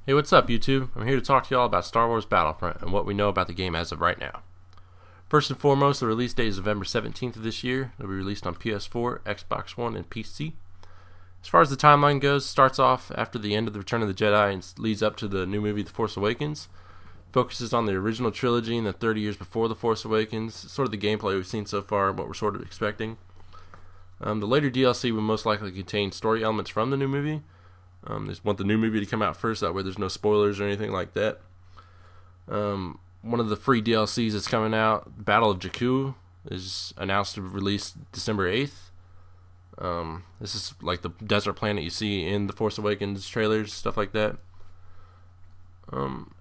Hey, what's up, YouTube? I'm here to talk to y'all about Star Wars Battlefront and what we know about the game as of right now. First and foremost, the release date is November 17th of this year. It'll be released on PS4, Xbox One, and PC. As far as the timeline goes, it starts off after the end of the Return of the Jedi and leads up to the new movie, The Force Awakens. Focuses on the original trilogy and the 30 years before The Force Awakens, sort of the gameplay we've seen so far and what we're sort of expecting. The later DLC will most likely contain story elements from the new movie. They want the new movie to come out first, that way there's no spoilers or anything like that. One of the free DLCs that's coming out, Battle of Jakku, is announced to release December 8th. This is like the desert planet you see in the Force Awakens trailers, stuff like that.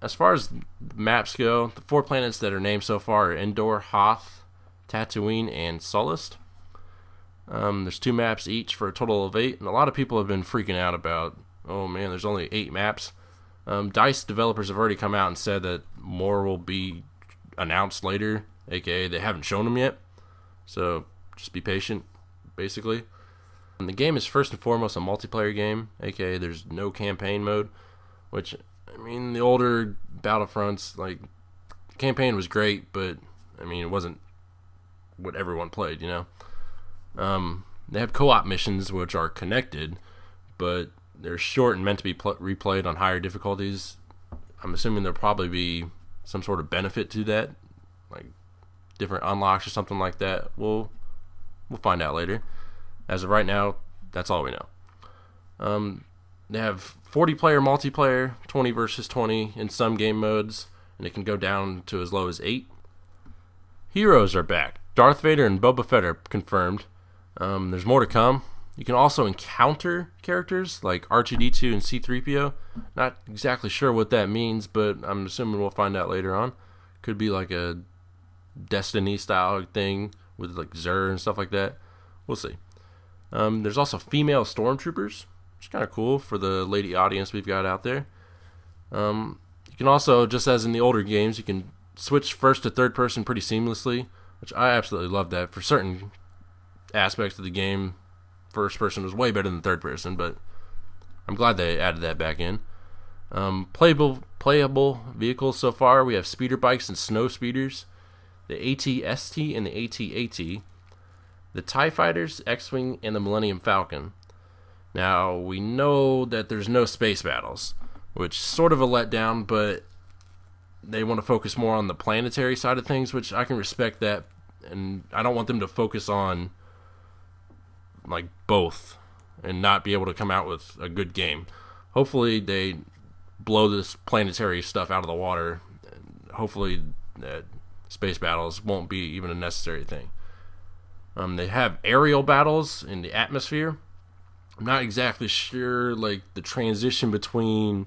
As far as maps go, the 4 planets that are named so far are Endor, Hoth, Tatooine, and Sullust. There's 2 maps each for a total of 8, and a lot of people have been freaking out about, oh man, there's only 8 maps. DICE developers have already come out and said that more will be announced later, aka they haven't shown them yet, so just be patient, basically. And the game is first and foremost a multiplayer game, aka there's no campaign mode, which, I mean, the older Battlefronts, like, the campaign was great, but, I mean, it wasn't what everyone played, you know? They have co-op missions which are connected, but they're short and meant to be replayed on higher difficulties. I'm assuming there'll probably be some sort of benefit to that, like different unlocks or something like that. We'll find out later. As of right now, that's all we know. They have 40-player multiplayer, 20 versus 20 in some game modes, and it can go down to as low as 8. Heroes are back. Darth Vader and Boba Fett are confirmed. There's more to come. You can also encounter characters like R2-D2 and C-3PO. Not exactly sure what that means, but I'm assuming we'll find out later on. Could be like a Destiny style thing with like Xur and stuff like that. We'll see. There's also female stormtroopers, which is kind of cool for the lady audience we've got out there. You can also, just as in the older games, you can switch first to third person pretty seamlessly, which I absolutely love that. For certain aspects of the game, first person was way better than third person, but I'm glad they added that back in. Playable vehicles so far, we have speeder bikes and snow speeders, the AT-ST and the AT-AT, the TIE Fighters, X-Wing, and the Millennium Falcon. Now, we know that there's no space battles, which is sort of a letdown, but they want to focus more on the planetary side of things, which I can respect that, and I don't want them to focus on like both and not be able to come out with a good game. Hopefully they blow this planetary stuff out of the water, and hopefully space battles won't be even a necessary thing. They have aerial battles in the atmosphere. I'm not exactly sure like the transition between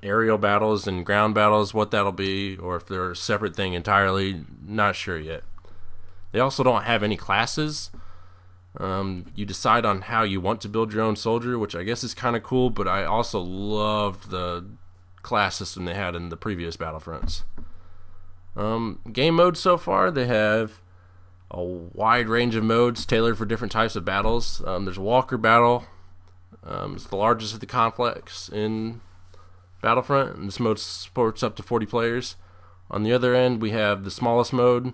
aerial battles and ground battles, what that'll be, or if they're a separate thing entirely. Not sure yet. They also don't have any classes. You decide on how you want to build your own soldier, which I guess is kind of cool, but I also loved the class system they had in the previous Battlefronts. Game modes so far, they have a wide range of modes tailored for different types of battles. There's a Walker battle. It's the largest of the conflicts in Battlefront, and this mode supports up to 40 players. On the other end, we have the smallest mode,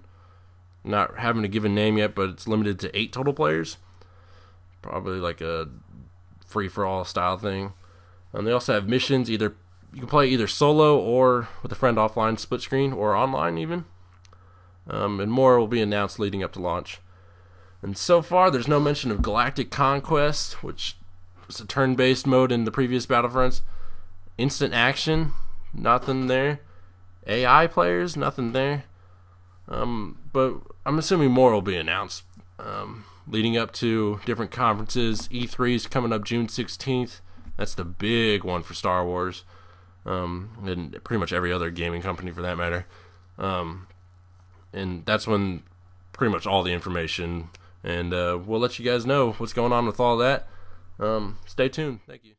not having a given name yet, but it's limited to 8 total players. Probably like a free-for-all style thing. They also have missions. You can play either solo or with a friend offline, split screen, or online even. And more will be announced leading up to launch. And so far, there's no mention of Galactic Conquest, which was a turn-based mode in the previous Battlefronts. Instant action, nothing there. AI players, nothing there. But I'm assuming more will be announced leading up to different conferences. E3 is coming up June 16th. That's the big one for Star Wars, and pretty much every other gaming company for that matter. And that's when pretty much all the information, and we'll let you guys know what's going on with all that. Stay tuned. Thank you.